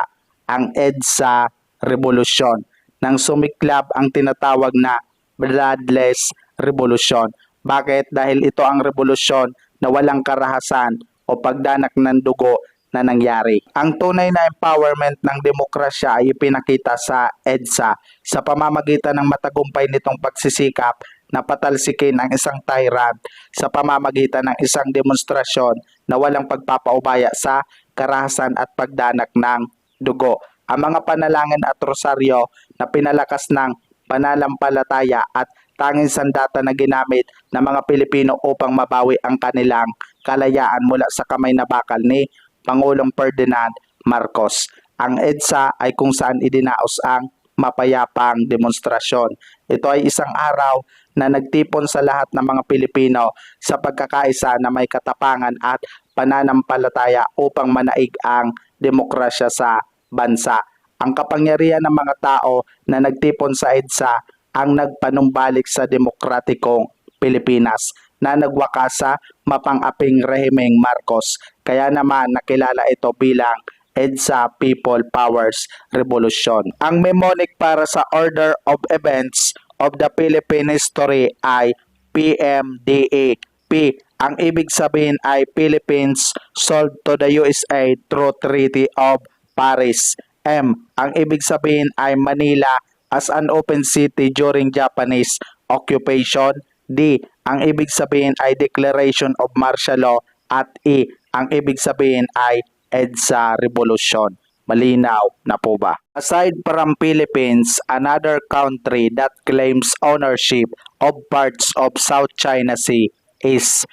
[SPEAKER 1] ang EDSA Revolution, nang sumiklab ang tinatawag na bloodless revolution. Bakit? Dahil ito ang revolusyon na walang karahasan o pagdanak ng dugo na nangyari. Ang tunay na empowerment ng demokrasya ay ipinakita sa EDSA sa pamamagitan ng matagumpay nitong pagsisikap na patalsikin ang isang tyrant sa pamamagitan ng isang demonstrasyon na walang pagpapaubaya sa karahasan at pagdanak ng dugo. Ang mga panalangin at rosaryo na pinalakas ng pananampalataya at tanging sandata na ginamit ng mga Pilipino upang mabawi ang kanilang kalayaan mula sa kamay na bakal ni Pangulong Ferdinand Marcos. Ang EDSA ay kung saan idinaos ang mapayapang demonstrasyon. Ito ay isang araw na nagtipon sa lahat ng mga Pilipino sa pagkakaisa na may katapangan at pananampalataya upang manaig ang demokrasya sa bansa. Ang kapangyarihan ng mga tao na nagtipon sa EDSA ang nagpanumbalik sa demokratikong Pilipinas na nagwakas sa mapang-aping rehimeng Marcos. Kaya naman nakilala ito bilang EDSA People Powers Revolution. Ang mnemonic para sa order of events of the Philippine history ay PMDA. P. Ang ibig sabihin ay Philippines sold to the USA through Treaty of Paris. M. Ang ibig sabihin ay Manila as an open city during Japanese occupation. D. Ang ibig sabihin ay Declaration of Martial Law. At E. Ang ibig sabihin ay EDSA Revolution. Malinaw na po ba? Aside from Philippines, another country that claims ownership of parts of South China Sea is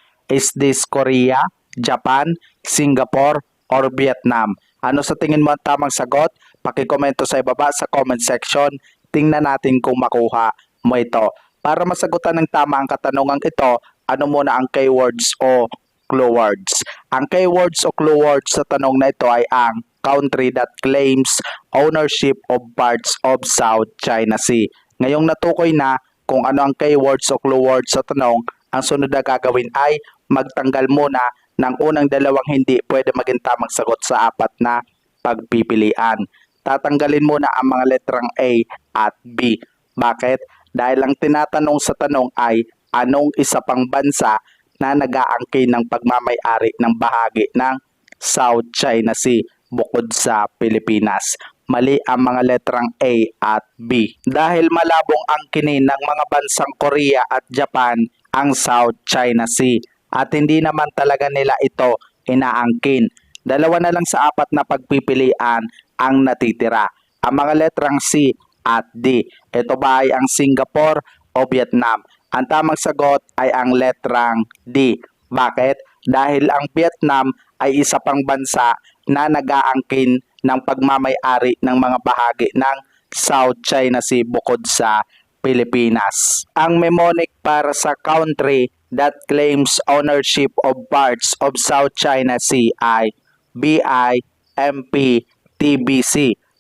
[SPEAKER 1] this Korea, Japan, Singapore, or Vietnam? Ano sa tingin mo ang tamang sagot? Pakikomento sa ibaba sa comment section. Tingnan natin kung makuha mo ito. Para masagutan ng tama ang katanungang ito, ano muna ang keywords o clue words? Ang keywords o clue words sa tanong na ito ay ang country that claims ownership of parts of South China Sea. Ngayong natukoy na kung ano ang keywords o clue words sa tanong, ang sunod na gagawin ay magtanggal muna ng unang dalawang hindi pwede maging tamang sagot sa apat na pagpipilian. Tatanggalin muna ang mga letrang A at B. Bakit? Dahil ang tinatanong sa tanong ay anong isa pang bansa na nag-aangkin ng pagmamay-ari ng bahagi ng South China Sea bukod sa Pilipinas. Mali ang mga letrang A at B. Dahil malabong angkinin ng mga bansang Korea at Japan ang South China Sea at hindi naman talaga nila ito inaangkin. Dalawa na lang sa apat na pagpipilian ang natitira. Ang mga letrang C at D. Ito ba ay ang Singapore o Vietnam? Ang tamang sagot ay ang letrang D. Bakit? Dahil ang Vietnam ay isa pang bansa na nag-aangkin ng pagmamay-ari ng mga bahagi ng South China Sea bukod sa Pilipinas. Ang mnemonic para sa country that claims ownership of parts of South China Sea ay BIMPTBC.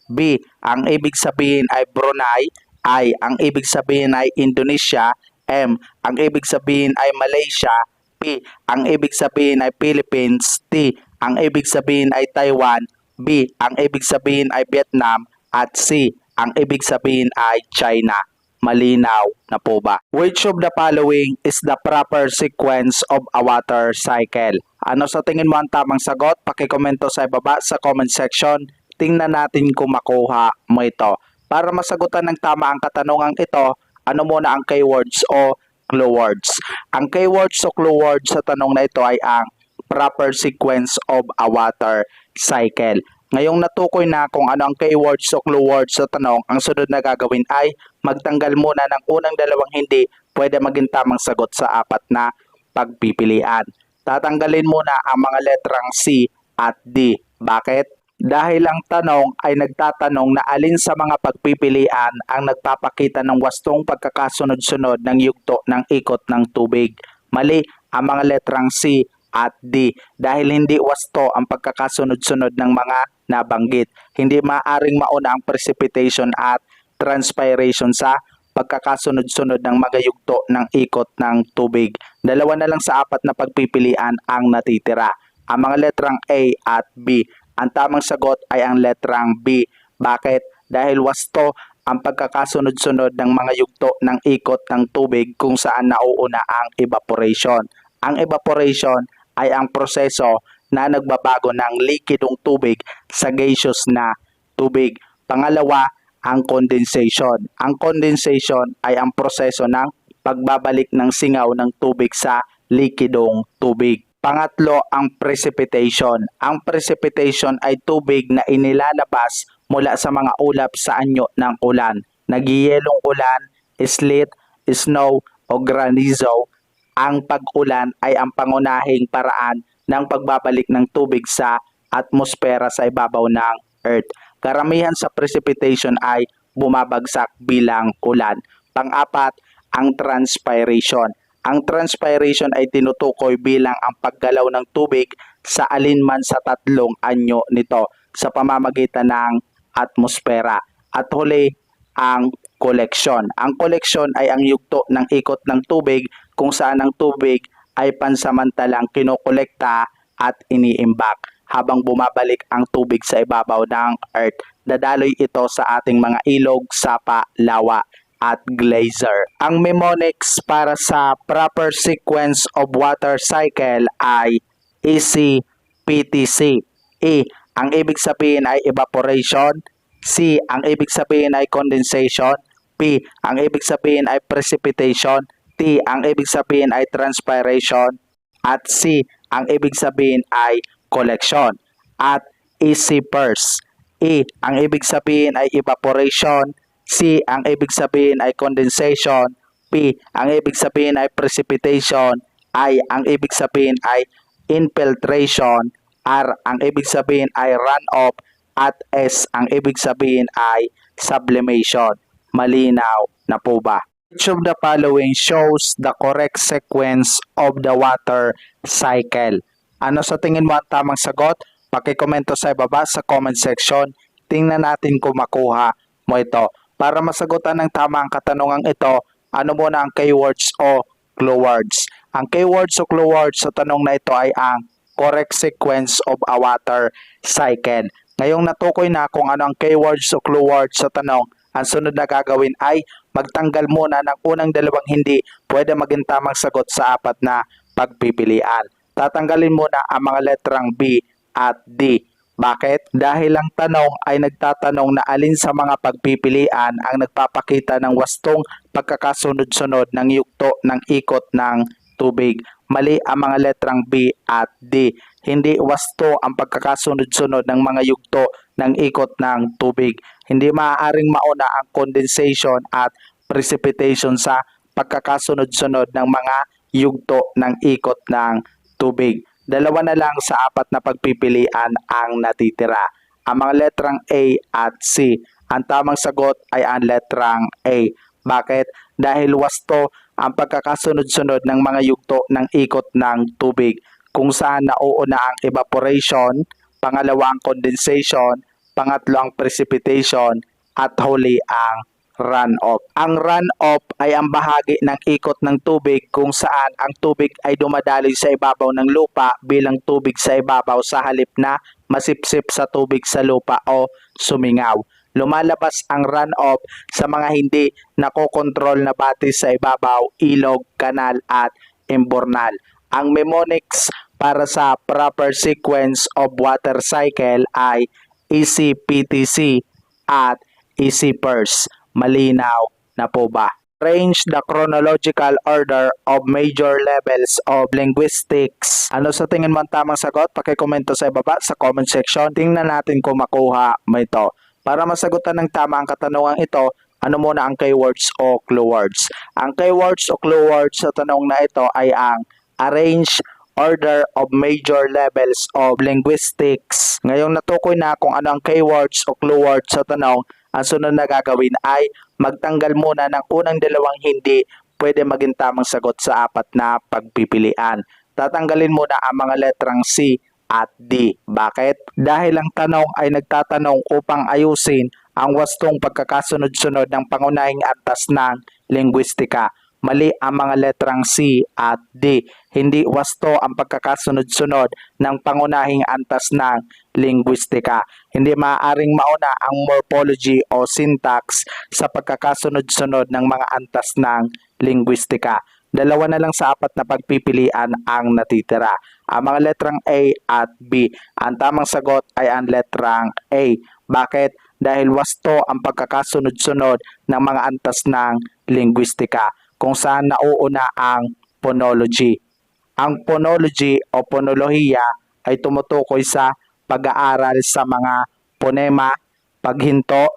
[SPEAKER 1] B, ang ibig sabihin ay Brunei. I, ang ibig sabihin ay Indonesia. M, ang ibig sabihin ay Malaysia. P, ang ibig sabihin ay Philippines. T, ang ibig sabihin ay Taiwan. B, ang ibig sabihin ay Vietnam. At C, ang ibig sabihin ay China. Malinaw na po ba? Which of the following is the proper sequence of a water cycle? Ano sa tingin mo ang tamang sagot? Pakikomento sa ibaba sa comment section. Tingnan natin kung makuha mo ito. Para masagutan ng tama ang katanungang ito, ano muna ang keywords o clue words? Ang keywords o clue words sa tanong na ito ay ang proper sequence of a water cycle. Ngayong natukoy na kung ano ang keywords o clue words sa tanong, ang sunod na gagawin ay magtanggal muna ng unang dalawang hindi pwede maging tamang sagot sa apat na pagpipilian. Tatanggalin muna ang mga letrang C at D. Bakit? Dahil ang tanong ay nagtatanong na alin sa mga pagpipilian ang nagpapakita ng wastong pagkakasunod-sunod ng yugto ng ikot ng tubig. Mali ang mga letrang C at D dahil hindi wasto ang pagkakasunod-sunod ng mga nabanggit. Hindi maaring mauna ang precipitation at transpiration sa pagkakasunod-sunod ng mga yugto ng ikot ng tubig. Dalawa na lang sa apat na pagpipilian ang natitira. Ang mga letrang A at B. Ang tamang sagot ay ang letrang B. Bakit? Dahil wasto ang pagkakasunod-sunod ng mga yugto ng ikot ng tubig kung saan nauuna ang evaporation. Ang evaporation ay ang proseso na nagbabago ng likidong tubig sa gaseous na tubig. Pangalawa, ang condensation. Ang condensation ay ang proseso ng pagbabalik ng singaw ng tubig sa likidong tubig. Pangatlo, ang precipitation. Ang precipitation ay tubig na inilalabas mula sa mga ulap sa anyo ng ulan. Nagyayelong ulan, sleet, snow o granizo. Ang pag-ulan ay ang pangunahing paraan ng pagbabalik ng tubig sa atmosfera sa ibabaw ng Earth. Karamihan sa precipitation ay bumabagsak bilang ulan. Pang-apat, ang transpiration. Ang transpiration ay tinutukoy bilang ang paggalaw ng tubig sa alinman sa tatlong anyo nito sa pamamagitan ng atmosfera. At huli, ang collection. Ang collection ay ang yugto ng ikot ng tubig kung saan ang tubig ay pansamantalang kinokolekta at iniimbak habang bumabalik ang tubig sa ibabaw ng Earth. Dadaloy ito sa ating mga ilog, sapa, lawa at glacier. Ang mnemonics para sa proper sequence of water cycle ay ECPTC. E, ang ibig sabihin ay evaporation. C, ang ibig sabihin ay condensation. P, ang ibig sabihin ay precipitation. T, ang ibig sabihin ay transpiration. At C, ang ibig sabihin ay collection. At easy first. E. Ang ibig sabihin ay evaporation. C. Ang ibig sabihin ay condensation. P. Ang ibig sabihin ay precipitation. I. Ang ibig sabihin ay infiltration. R. Ang ibig sabihin ay runoff. At S. Ang ibig sabihin ay sublimation. Malinaw na po ba? Which of the following shows the correct sequence of the water cycle? Ano sa tingin mo ang tamang sagot? Pakikomento sa ibaba sa comment section. Tingnan natin kung makuha mo ito. Para masagutan ng tama ang katanungang ito, ano muna ang keywords o clue words? Ang keywords o clue words sa tanong na ito ay ang correct sequence of a water cycle. Ngayong natukoy na kung ano ang keywords o clue words sa tanong, ang sunod na gagawin ay magtanggal muna ng unang dalawang hindi pwede maging tamang sagot sa apat na pagpipilian. Tatanggalin muna ang mga letrang B at D. Bakit? Dahil ang tanong ay nagtatanong na alin sa mga pagpipilian ang nagpapakita ng wastong pagkakasunod-sunod ng yugto ng ikot ng tubig. Mali ang mga letrang B at D. Hindi wasto ang pagkakasunod-sunod ng mga yugto ng ikot ng tubig. Hindi maaaring mauna ang condensation at precipitation sa pagkakasunod-sunod ng mga yugto ng ikot ng tubig. Dalawa na lang sa apat na pagpipilian ang natitira. Ang mga letrang A at C. Ang tamang sagot ay ang letrang A. Bakit? Dahil wasto ang pagkakasunod-sunod ng mga yugto ng ikot ng tubig, kung saan nauuna ang evaporation, pangalawa ang condensation, pangatlo ang precipitation, at huli ang runoff. Ang runoff ay ang bahagi ng ikot ng tubig kung saan ang tubig ay dumadaloy sa ibabaw ng lupa bilang tubig sa ibabaw sa halip na masipsip sa tubig sa lupa o sumingaw. Lumalabas ang runoff sa mga hindi nakokontrol na batis sa ibabaw, ilog, kanal at imburnal. Ang mnemonics para sa proper sequence of water cycle ay ECPTC at ECPERS. Malinaw na po ba? Arrange the chronological order of major levels of linguistics. Ano sa tingin mo ang tamang sagot? Pakikomento sa ibaba sa comment section. Tingnan natin kung makuha mo ito. Para masagutan ng tama ang katanungang ito, ano muna ang keywords o clue words? Ang keywords o clue words sa tanong na ito ay ang arrange order of major levels of linguistics. Ngayong natukoy na kung ano ang keywords o clue words sa tanong, ang sunod na gagawin ay magtanggal muna ng unang dalawang hindi pwede maging tamang sagot sa apat na pagpipilian. Tatanggalin muna ang mga letrang C at D. Bakit? Dahil ang tanong ay nagtatanong upang ayusin ang wastong pagkakasunod-sunod ng pangunahing antas ng linguistika. Mali ang mga letrang C at D. Hindi wasto ang pagkakasunod-sunod ng pangunahing antas ng linguistika. Hindi maaaring mauna ang morphology o syntax sa pagkakasunod-sunod ng mga antas ng linguistika. Dalawa na lang sa apat na pagpipilian ang natitira. Ang mga letrang A at B. Ang tamang sagot ay ang letrang A. Bakit? Dahil wasto ang pagkakasunod-sunod ng mga antas ng linguistika, kung saan nauuna ang phonology. Ang phonology o phonolohiya ay tumutukoy sa pag-aaral sa mga ponema, paghinto,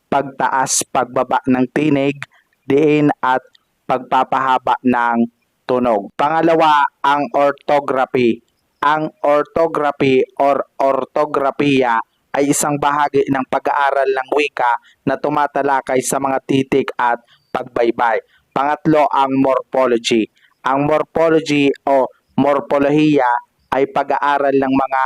[SPEAKER 1] pagtaas, pagbaba ng tinig, diin at pagpapahaba ng tunog. Pangalawa, ang orthography. Ang orthography or ortografiya ay isang bahagi ng pag-aaral ng wika na tumatalakay sa mga titik at pagbaybay. Pangatlo, ang morphology. Ang morphology o morpolohiya ay pag-aaral ng mga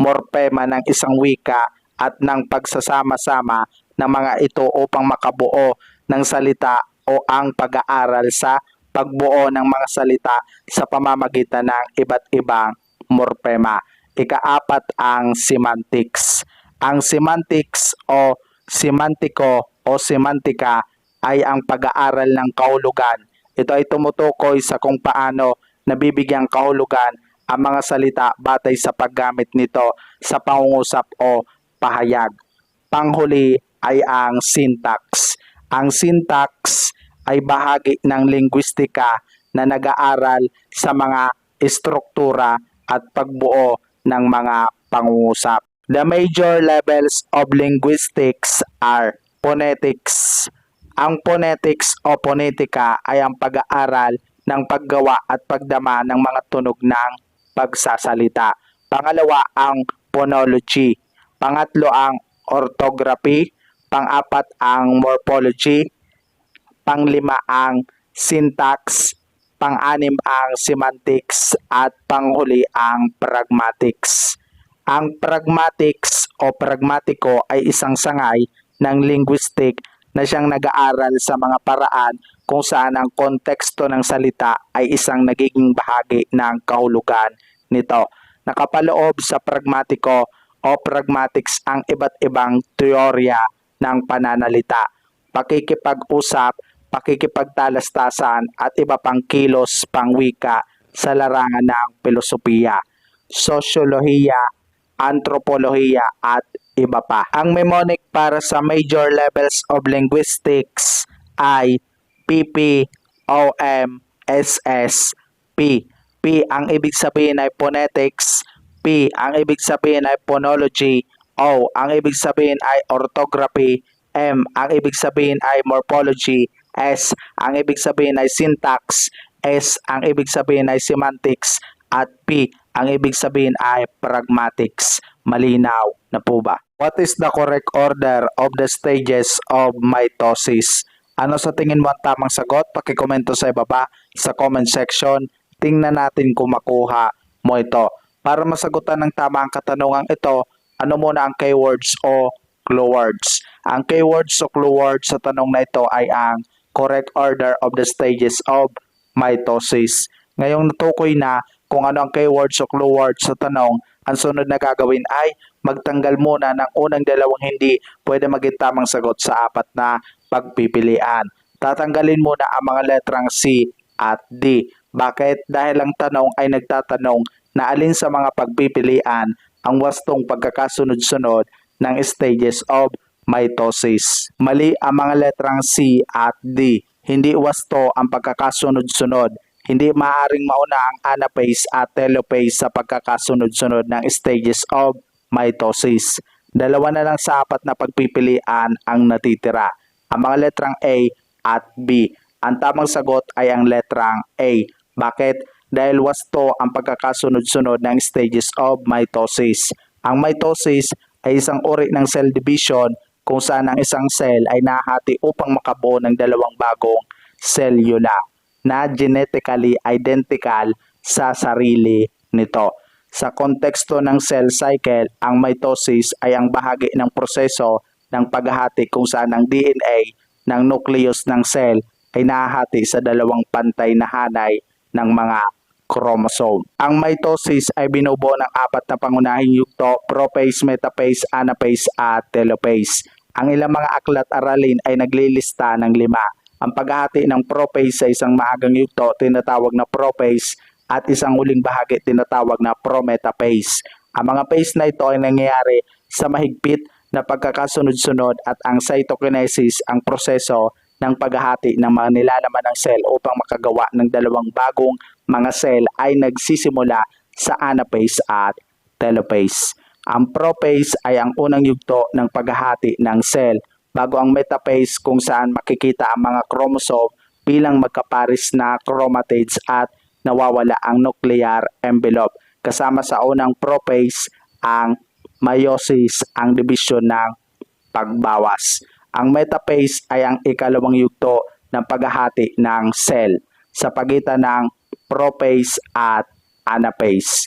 [SPEAKER 1] morpema ng isang wika at ng pagsasama-sama ng mga ito upang makabuo ng salita o ang pag-aaral sa pagbuo ng mga salita sa pamamagitan ng iba't ibang morpema. Ikaapat, ang semantics. Ang semantics o semantiko o semantika ay ang pag-aaral ng kahulugan. Ito ay tumutukoy sa kung paano nabibigyang kahulugan ang mga salita batay sa paggamit nito sa pangungusap o pahayag. Panghuli ay ang syntax. Ang syntax ay bahagi ng linguistika na nag-aaral sa mga estruktura at pagbuo ng mga pangungusap. The major levels of linguistics are phonetics. Ang phonetics o phonetica ay ang pag-aaral ng paggawa at pagdama ng mga tunog ng pagsasalita. Pangalawa ang phonology. Pangatlo ang orthography. Pang-apat ang morphology. Panglima ang syntax. Pang-anim ang semantics. At panghuli ang pragmatics. Ang pragmatics o pragmatiko ay isang sangay ng linguistic na siyang nag-aaral sa mga paraan kung saan ang konteksto ng salita ay isang nagiging bahagi ng kahulugan nito. Nakapaloob sa pragmatiko o pragmatics ang iba't ibang teorya ng pananalita, pakikipag-usap, pakikipagtalastasan at iba pang kilos pangwika sa larangan ng filosofiya, sosyolohiya, antropolohiya at iba pa. Ang mnemonic para sa major levels of linguistics ay PP, OM, SS, P. P ang ibig sabihin ay phonetics, P ang ibig sabihin ay phonology, O ang ibig sabihin ay orthography, M ang ibig sabihin ay morphology, S ang ibig sabihin ay syntax, S ang ibig sabihin ay semantics, at P ang ibig sabihin ay pragmatics. Malinaw na po ba? What is the correct order of the stages of mitosis? Ano sa tingin mo ang tamang sagot? Pakikomento sa ibaba sa comment section. Tingnan natin kung makuha mo ito. Para masagutan ng tama ang katanungang ito, ano muna ang keywords o clue words? Ang keywords o clue words sa tanong na ito ay ang correct order of the stages of mitosis. Ngayong natukoy na kung ano ang keywords o clue words sa tanong, ang sunod na gagawin ay magtanggal muna ng unang dalawang hindi pwede maging tamang sagot sa apat na pagpipilian. Tatanggalin muna ang mga letrang C at D. Bakit? Dahil ang tanong ay nagtatanong na alin sa mga pagpipilian ang wastong pagkakasunod-sunod ng stages of mitosis. Mali ang mga letrang C at D. Hindi wasto ang pagkakasunod-sunod. Hindi maaaring mauna ang anaphase at telophase sa pagkakasunod-sunod ng stages of mitosis. Dalawa na lang sa apat na pagpipilian ang natitira, ang mga letrang A at B. Ang tamang sagot ay ang letrang A. Bakit? Dahil wasto ang pagkakasunod-sunod ng stages of mitosis. Ang mitosis ay isang uri ng cell division kung saan ang isang cell ay nahati upang makabuo ng dalawang bagong selula na genetically identical sa sarili nito. Sa konteksto ng cell cycle, ang mitosis ay ang bahagi ng proseso ng paghahati kung saan ang DNA ng nucleus ng cell ay nahahati sa dalawang pantay na hanay ng mga chromosome. Ang mitosis ay binubuo ng apat na pangunahing yugto: prophase, metaphase, anaphase at telophase. Ang ilang mga aklat-aralin ay naglilista ng 5. Ang paghahati ng prophase sa isang maagang yugto tinatawag na prophase at isang huling bahagi tinatawag na prometaphase. Ang mga phase na ito ay nangyayari sa mahigpit na pagkakasunod-sunod at ang cytokinesis ang proseso ng paghahati ng mga nilalaman ng cell upang makagawa ng dalawang bagong mga cell ay nagsisimula sa anaphase at telophase. Ang prophase ay ang unang yugto ng paghahati ng cell bago ang metaphase kung saan makikita ang mga chromosome bilang magkaparis na chromatids at nawawala ang nuclear envelope. Kasama sa unang prophase ang meiosis, ang dibisyon ng pagbawas. Ang metaphase ay ang ikalawang yugto ng paghahati ng cell sa pagitan ng prophase at anaphase,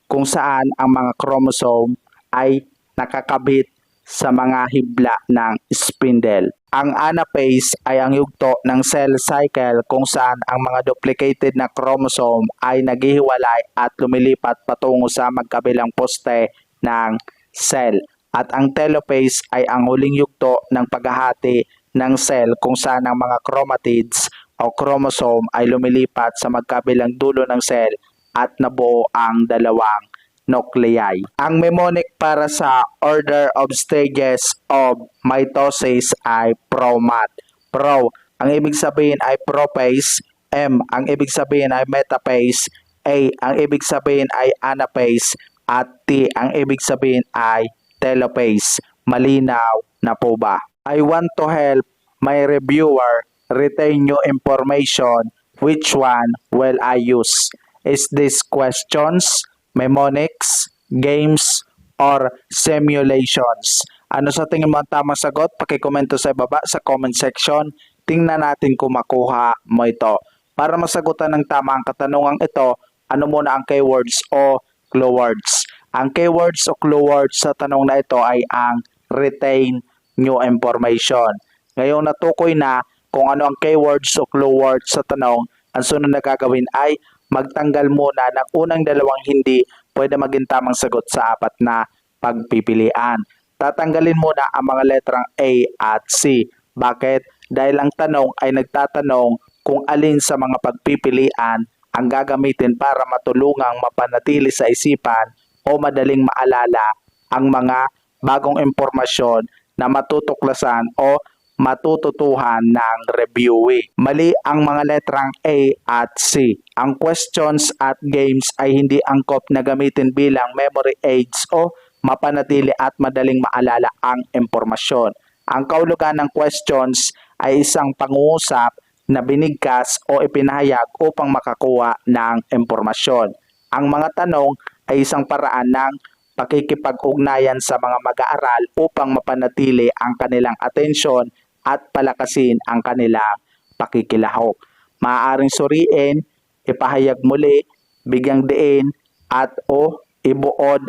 [SPEAKER 1] kung saan ang mga chromosome ay nakakabit sa mga hibla ng spindle. Ang anaphase ay ang yugto ng cell cycle kung saan ang mga duplicated na chromosome ay naghihiwalay at lumilipat patungo sa magkabilang poste ng cell. At ang telophase ay ang huling yugto ng paghahati ng cell kung saan ang mga chromatids o chromosome ay lumilipat sa magkabilang dulo ng cell at nabuo ang dalawang nuclei. Ang mnemonic para sa order of stages of mitosis ay PROMAT. Pro, ang ibig sabihin ay prophase, M, ang ibig sabihin ay metaphase, A, ang ibig sabihin ay anaphase, at T ang ibig sabihin ay telephase. Malinaw na po ba? I want to help my reviewer retain new information. Which one will I use? Is this questions, mnemonics, games, or simulations? Ano sa tingin mo ang tamang sagot? Pakikomento sa baba sa comment section. Tingnan natin kung makuha mo ito. Para masagutan ng tama ang katanungang ito, ano muna ang keywords o clue words? Ang keywords o clue words sa tanong na ito ay ang retain new information. Ngayong natukoy na kung ano ang keywords o clue words sa tanong, ang sunod na gagawin ay magtanggal muna ng unang dalawang hindi pwede maging tamang sagot sa apat na pagpipilian. Tatanggalin muna ang mga letrang A at C. Bakit? Dahil ang tanong ay nagtatanong kung alin sa mga pagpipilian ang gagamitin para matulungang mapanatili sa isipan o madaling maalala ang mga bagong impormasyon na matutuklasan o matututuhan ng reviewee. Mali ang mga letrang A at C. Ang questions at games ay hindi angkop na gamitin bilang memory aids o mapanatili at madaling maalala ang impormasyon. Ang kahulugan ng questions ay isang pangungusap na binigkas o ipinahayag upang makakuha ng impormasyon. Ang mga tanong ay isang paraan ng pakikipag-ugnayan sa mga mag-aaral upang mapanatili ang kanilang atensyon at palakasin ang kanilang pakikilahok. Maaaring suriin, ipahayag muli, bigyang diin at o ibuod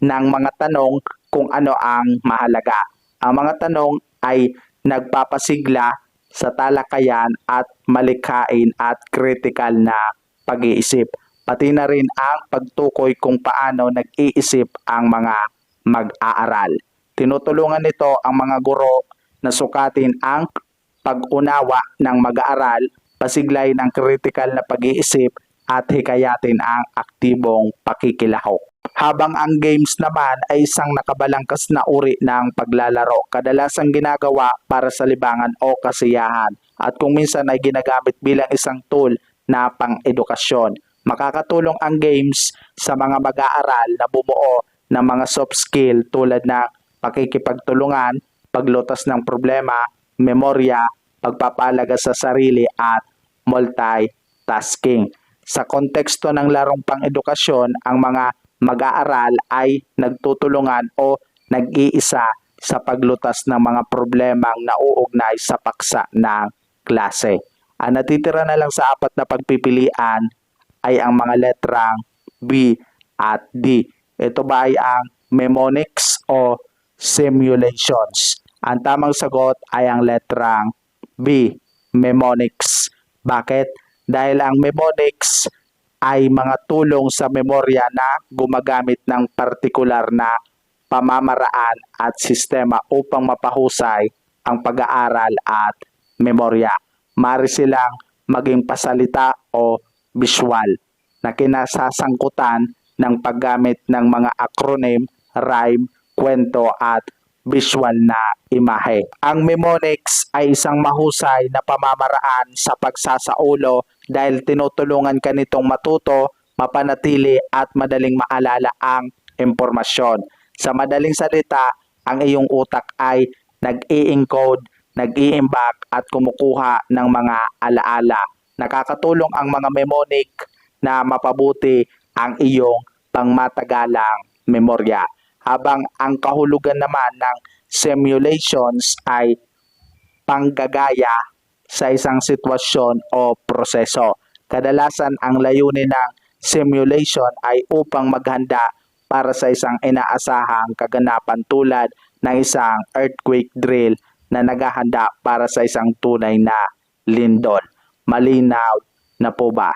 [SPEAKER 1] ng mga tanong kung ano ang mahalaga. Ang mga tanong ay nagpapasigla sa talakayan at malikhain at critical na pag-iisip. Pati na rin ang pagtukoy kung paano nag-iisip ang mga mag-aaral. Tinutulungan nito ang mga guro na sukatin ang pag-unawa ng mag-aaral, pasiglay ng critical na pag-iisip at hikayatin ang aktibong pakikilahok. Habang ang games naman ay isang nakabalangkas na uri ng paglalaro, kadalasang ginagawa para sa libangan o kasiyahan at kung minsan ay ginagamit bilang isang tool na pang-edukasyon. Makakatulong ang games sa mga mag-aaral na bumuo ng mga soft skill tulad ng pakikipagtulungan, paglutas ng problema, memorya, pagpapalaga sa sarili at multitasking. Sa konteksto ng larong pang-edukasyon, ang mga mag-aaral ay nagtutulungan o nag-iisa sa paglutas ng mga problemang nauugnay sa paksa ng klase. Ang natitira na lang sa apat na pagpipilian ay ang mga letrang B at D. Ito ba ay ang mnemonics o simulations? Ang tamang sagot ay ang letrang B, mnemonics. Bakit? Dahil ang mnemonics ay mga tulong sa memorya na gumagamit ng partikular na pamamaraan at sistema upang mapahusay ang pag-aaral at memorya. Mari silang maging pasalita o visual na kinasasangkutan ng paggamit ng mga acronym, rhyme, kwento at visual na imahe. Ang mnemonics ay isang mahusay na pamamaraan sa pagsasaulo dahil tinutulungan ka nitong matuto, mapanatili at madaling maalala ang impormasyon. Sa madaling salita, ang iyong utak ay nag-i-encode, nag-i-imbak at kumukuha ng mga alaala. Nakakatulong ang mga mnemonic na mapabuti ang iyong pangmatagalang memorya. Habang ang kahulugan naman ng simulations ay panggagaya sa isang sitwasyon o proseso. Kadalasan ang layunin ng simulation ay upang maghanda para sa isang inaasahang kaganapan tulad ng isang earthquake drill na naghahanda para sa isang tunay na lindol. Malinaw na po ba?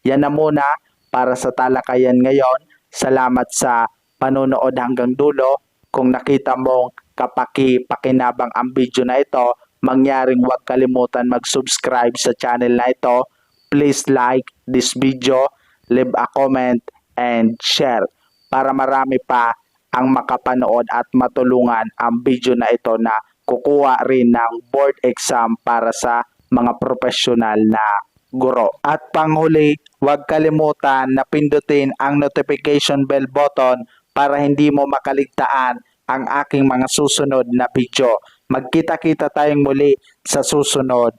[SPEAKER 1] Yan na muna para sa talakayan ngayon. Salamat sa panonood hanggang dulo. Kung nakita mong kapaki-pakinabang ang video na ito, mangyaring huwag kalimutan mag-subscribe sa channel na ito. Please like this video, leave a comment, and share para marami pa ang makapanood at matulungan ang video na ito na kukuha rin ng board exam para sa mga professional na guro. At panghuli, huwag kalimutan na pindutin ang notification bell button para hindi mo makaligtaan ang aking mga susunod na video. Magkita-kita tayong muli sa susunod